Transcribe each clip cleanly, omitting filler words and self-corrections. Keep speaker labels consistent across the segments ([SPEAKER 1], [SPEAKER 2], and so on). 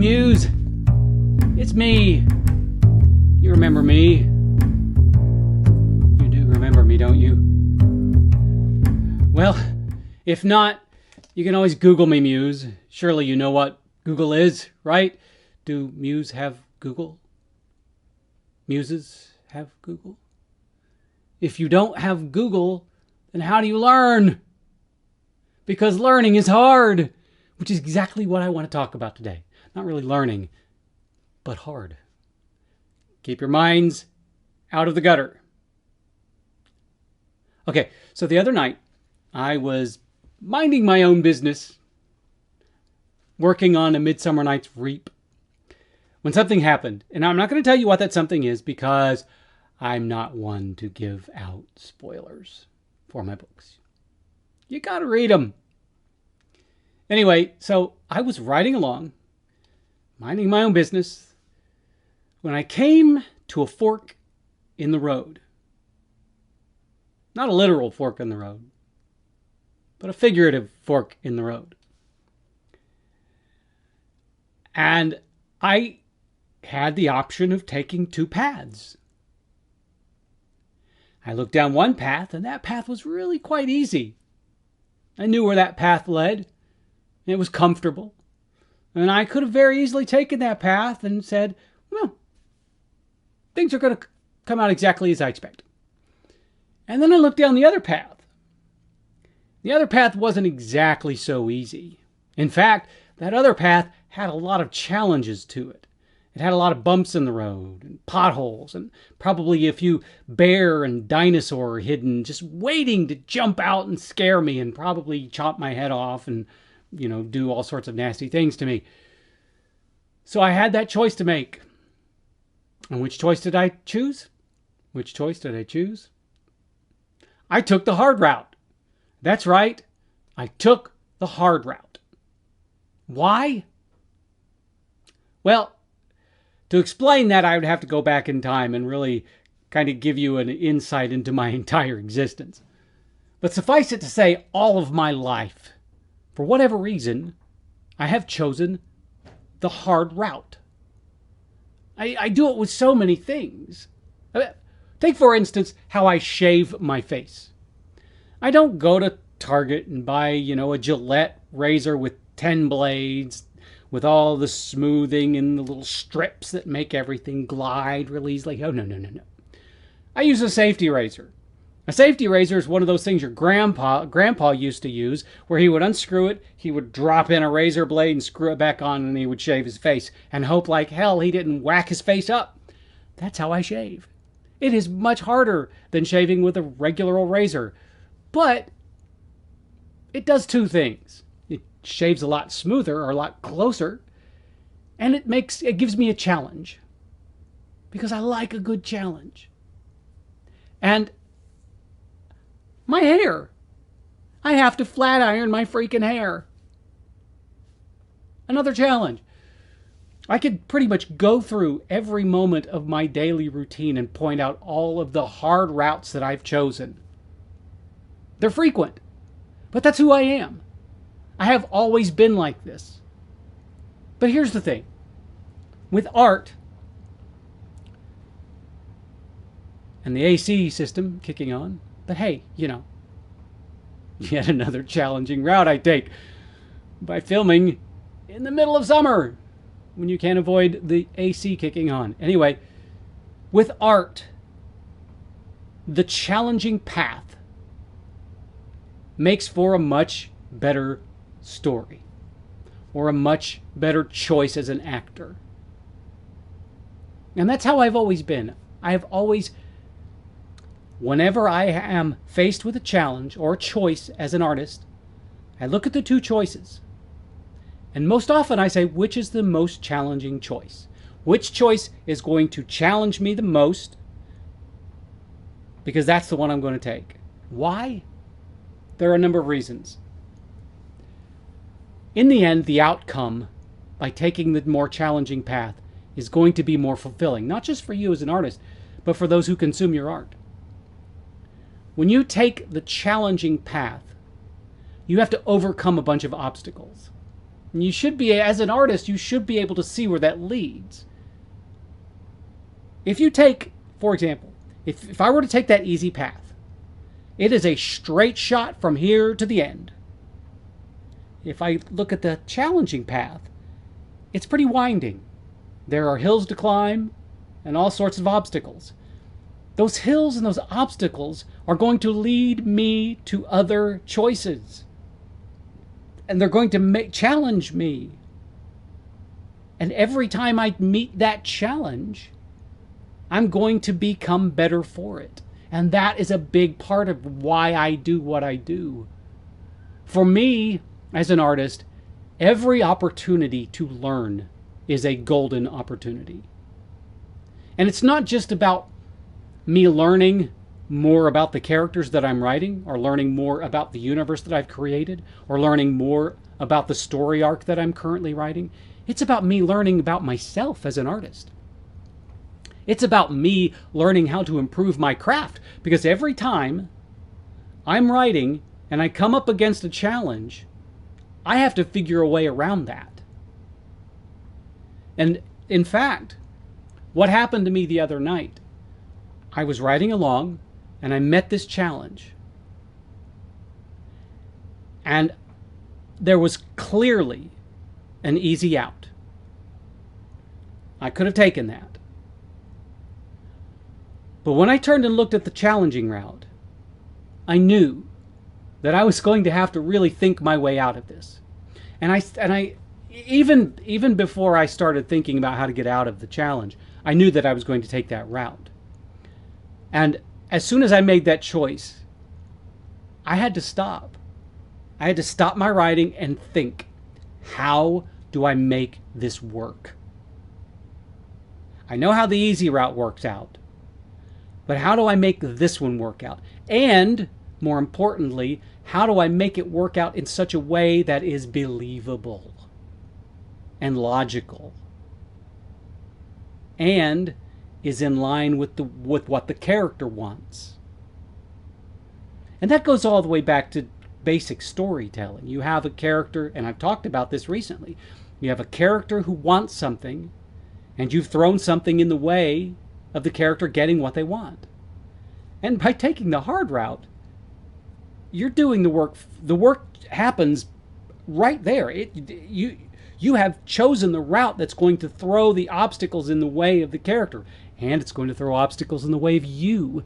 [SPEAKER 1] Muse. It's me. You remember me? You do remember me, don't you? Well, if not, you can always Google me, Muse. Surely you know what Google is, right? Do Muse have Google? Muses have Google? If you don't have Google, then how do you learn? Because learning is hard, which is exactly what I want to talk about today. Not really learning, but hard. Keep your minds out of the gutter. Okay, so the other night, I was minding my own business, working on A Midsummer Night's Reap, when something happened. And I'm not going to tell you what that something is because I'm not one to give out spoilers for my books. You got to read them. Anyway, so I was riding along, minding my own business, when I came to a fork in the road. Not a literal fork in the road, but a figurative fork in the road. And I had the option of taking two paths. I looked down one path, and that path was really quite easy. I knew where that path led. It was comfortable. And I could have very easily taken that path and said, well, things are going to come out exactly as I expect. And then I looked down the other path. The other path wasn't exactly so easy. In fact, that other path had a lot of challenges to it. It had a lot of bumps in the road and potholes and probably a few bear and dinosaur hidden, just waiting to jump out and scare me and probably chop my head off and, do all sorts of nasty things to me. So I had that choice to make. And which choice did I choose? Which choice did I choose? I took the hard route. That's right. I took the hard route. Why? Well, to explain that, I would have to go back in time and really kind of give you an insight into my entire existence. But suffice it to say, all of my life, for whatever reason, I have chosen the hard route. I do it with so many things. Take, for instance, how I shave my face. I don't go to Target and buy, a Gillette razor with 10 blades, with all the smoothing and the little strips that make everything glide really easily. Oh, no. I use a safety razor. A safety razor is one of those things your grandpa used to use, where he would unscrew it, he would drop in a razor blade and screw it back on, and he would shave his face and hope like hell he didn't whack his face up. That's how I shave. It is much harder than shaving with a regular old razor, but it does two things. It shaves a lot smoother or a lot closer, and it gives me a challenge because I like a good challenge. And my hair. I have to flat iron my freaking hair. Another challenge. I could pretty much go through every moment of my daily routine and point out all of the hard routes that I've chosen. They're frequent, but that's who I am. I have always been like this. But here's the thing. With art and the AC system kicking on, but hey, yet another challenging route I take by filming in the middle of summer when you can't avoid the AC kicking on. Anyway, with art, the challenging path makes for a much better story or a much better choice as an actor. And that's how I've always been. I have always, whenever I am faced with a challenge or a choice as an artist, I look at the two choices. And most often I say, which is the most challenging choice? Which choice is going to challenge me the most? Because that's the one I'm going to take. Why? There are a number of reasons. In the end, the outcome, by taking the more challenging path, is going to be more fulfilling. Not just for you as an artist, but for those who consume your art. When you take the challenging path, you have to overcome a bunch of obstacles. And you should be, as an artist, you should be able to see where that leads. If you take, for example, if I were to take that easy path, it is a straight shot from here to the end. If I look at the challenging path, it's pretty winding. There are hills to climb and all sorts of obstacles. Those hills and those obstacles are going to lead me to other choices. And they're going to challenge me. And every time I meet that challenge, I'm going to become better for it. And that is a big part of why I do what I do. For me, as an artist, every opportunity to learn is a golden opportunity. And it's not just about me learning more about the characters that I'm writing, or learning more about the universe that I've created, or learning more about the story arc that I'm currently writing. It's about me learning about myself as an artist. It's about me learning how to improve my craft, because every time I'm writing and I come up against a challenge, I have to figure a way around that. And in fact, what happened to me the other night, I was writing along and I met this challenge. And there was clearly an easy out. I could have taken that. But when I turned and looked at the challenging route, I knew that I was going to have to really think my way out of this. And I even before I started thinking about how to get out of the challenge, I knew that I was going to take that route. And as soon as I made that choice, I had to stop. I had to stop my writing and think, how do I make this work? I know how the easy route works out, but how do I make this one work out? And more importantly, how do I make it work out in such a way that is believable and logical and is in line with what the character wants? And that goes all the way back to basic storytelling. You have a character, and I've talked about this recently, you have a character who wants something, and you've thrown something in the way of the character getting what they want. And by taking the hard route, you're doing the work. The work happens right there. You have chosen the route that's going to throw the obstacles in the way of the character, and it's going to throw obstacles in the way of you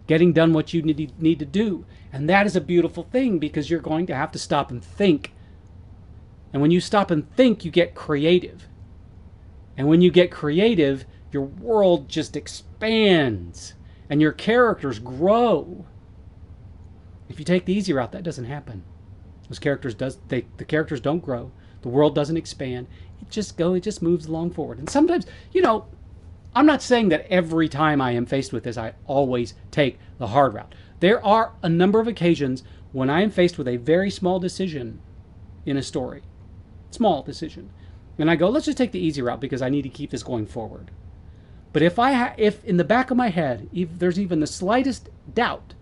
[SPEAKER 1] getting done what you need to do. And that is a beautiful thing, because you're going to have to stop and think. And when you stop and think, you get creative. And when you get creative, your world just expands and your characters grow. If you take the easy route, that doesn't happen. The characters don't grow. The world doesn't expand. It just moves along forward. And sometimes, I'm not saying that every time I am faced with this, I always take the hard route. There are a number of occasions when I am faced with a very small decision in a story. Small decision. And I go, let's just take the easy route because I need to keep this going forward. But if in the back of my head, if there's even the slightest doubt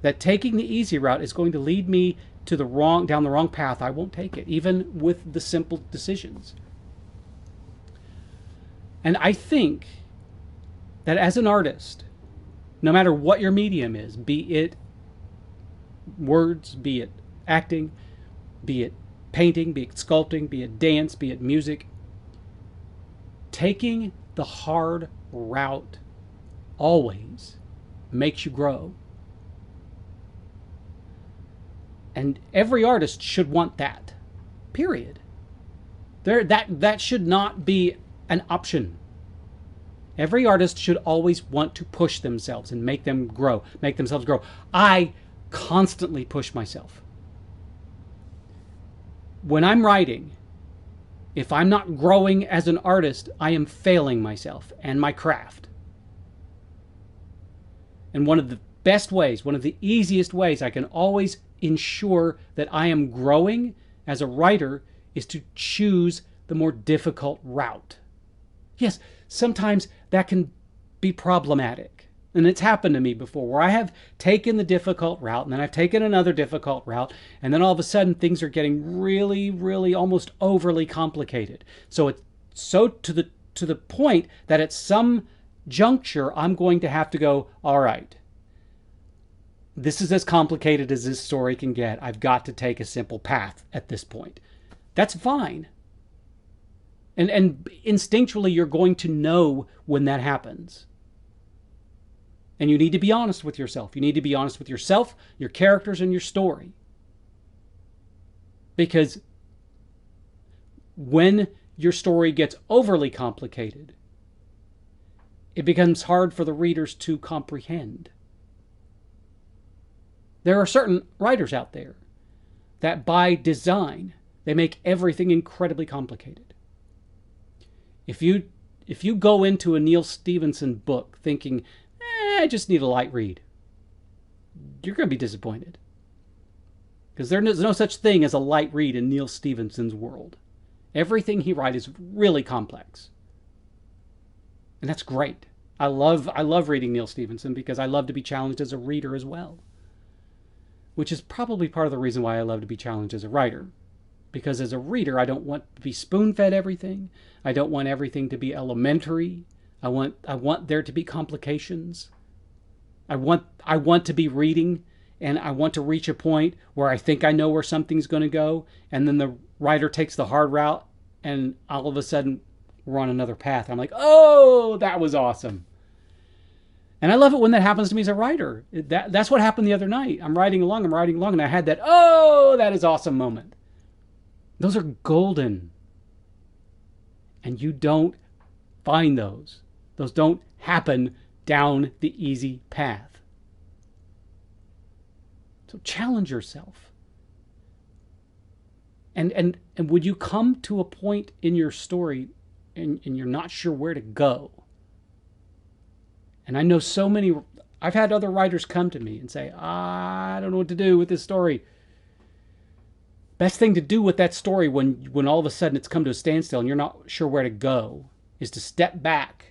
[SPEAKER 1] that taking the easy route is going to lead me to down the wrong path, I won't take it, even with the simple decisions. And I think that as an artist, no matter what your medium is, be it words, be it acting, be it painting, be it sculpting, be it dance, be it music, taking the hard route always makes you grow. And every artist should want that. Period. That should not be an option. Every artist should always want to push themselves and make themselves grow. I constantly push myself. When I'm writing, if I'm not growing as an artist, I am failing myself and my craft. And one of the best ways, one of the easiest ways I can always ensure that I am growing as a writer is to choose the more difficult route. Yes, sometimes that can be problematic. And it's happened to me before where I have taken the difficult route and then I've taken another difficult route. And then all of a sudden things are getting really, really almost overly complicated. So it's so to the point that at some juncture, I'm going to have to go, all right, this is as complicated as this story can get. I've got to take a simple path at this point. That's fine. And instinctually, you're going to know when that happens. And you need to be honest with yourself. You need to be honest with yourself, your characters, and your story. Because when your story gets overly complicated, it becomes hard for the readers to comprehend. There are certain writers out there that by design, they make everything incredibly complicated. If you go into a Neal Stephenson book thinking, I just need a light read, you're going to be disappointed. Because there's no such thing as a light read in Neal Stephenson's world. Everything he writes is really complex. And that's great. I love reading Neal Stephenson because I love to be challenged as a reader as well. Which is probably part of the reason why I love to be challenged as a writer. Because as a reader, I don't want to be spoon-fed everything. I don't want everything to be elementary. I want there to be complications. I want to be reading, and I want to reach a point where I think I know where something's going to go, and then the writer takes the hard route, and all of a sudden we're on another path. I'm like, oh, that was awesome. And I love it when that happens to me as a writer. That's what happened the other night. I'm writing along, and I had that, oh, that is awesome moment. Those are golden. And you don't find those. Those don't happen down the easy path. So challenge yourself. And would you come to a point in your story and you're not sure where to go? And I know I've had other writers come to me and say, I don't know what to do with this story. Best thing to do with that story when all of a sudden it's come to a standstill and you're not sure where to go is to step back.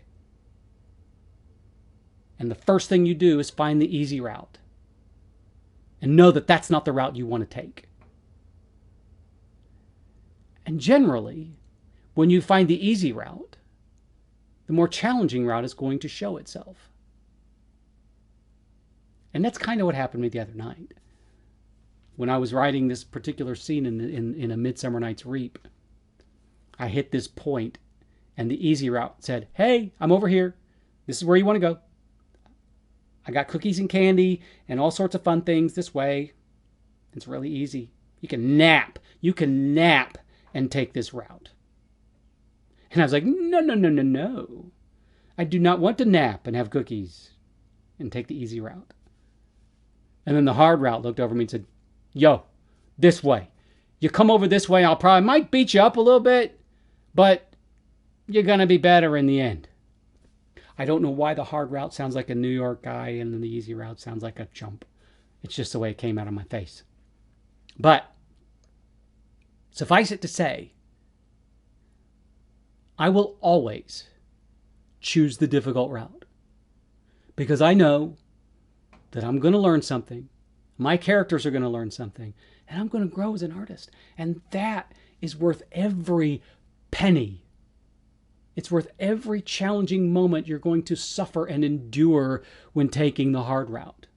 [SPEAKER 1] And the first thing you do is find the easy route. And know that that's not the route you want to take. And generally, when you find the easy route, the more challenging route is going to show itself. And that's kind of what happened to me the other night. When I was writing this particular scene in A Midsummer Night's Reap, I hit this point, and the easy route said, hey, I'm over here. This is where you want to go. I got cookies and candy and all sorts of fun things this way. It's really easy. You can nap. You can nap and take this route. And I was like, no. I do not want to nap and have cookies and take the easy route. And then the hard route looked over me and said, yo, this way. You come over this way, might beat you up a little bit, but you're going to be better in the end. I don't know why the hard route sounds like a New York guy and then the easy route sounds like a chump. It's just the way it came out of my face. But suffice it to say, I will always choose the difficult route because I know that I'm going to learn something. My characters are going to learn something, and I'm going to grow as an artist. And that is worth every penny. It's worth every challenging moment you're going to suffer and endure when taking the hard route.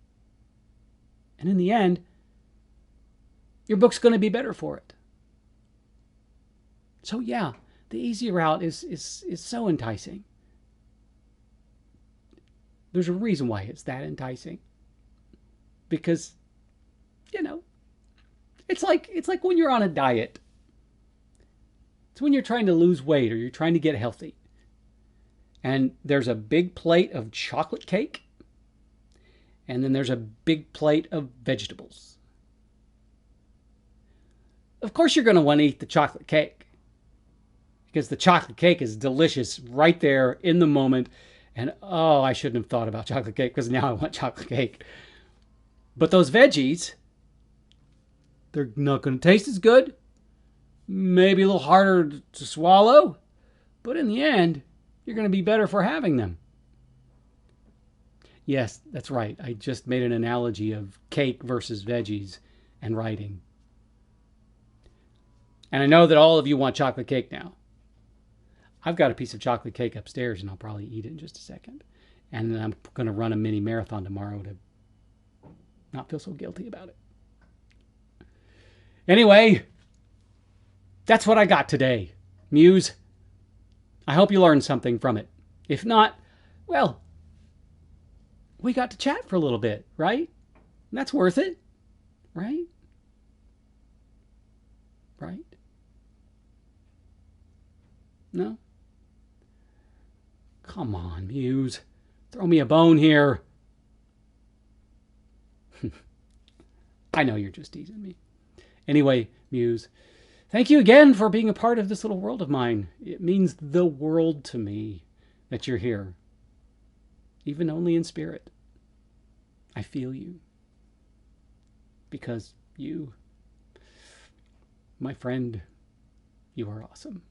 [SPEAKER 1] And in the end, your book's going to be better for it. So yeah, the easy route is so enticing. There's a reason why it's that enticing. Because, it's like when you're on a diet. It's when you're trying to lose weight or you're trying to get healthy. And there's a big plate of chocolate cake. And then there's a big plate of vegetables. Of course you're going to want to eat the chocolate cake. Because the chocolate cake is delicious right there in the moment. And oh, I shouldn't have thought about chocolate cake because now I want chocolate cake. But those veggies, they're not going to taste as good. Maybe a little harder to swallow. But in the end, you're going to be better for having them. Yes, that's right. I just made an analogy of cake versus veggies and writing. And I know that all of you want chocolate cake now. I've got a piece of chocolate cake upstairs, and I'll probably eat it in just a second. And then I'm going to run a mini marathon tomorrow to not feel so guilty about it. Anyway, that's what I got today. Muse, I hope you learned something from it. If not, well, we got to chat for a little bit, right? And that's worth it, right? Right? No? Come on, Muse. Throw me a bone here. I know you're just teasing me. Anyway, Muse, thank you again for being a part of this little world of mine. It means the world to me that you're here, even only in spirit. I feel you. Because you, my friend, you are awesome.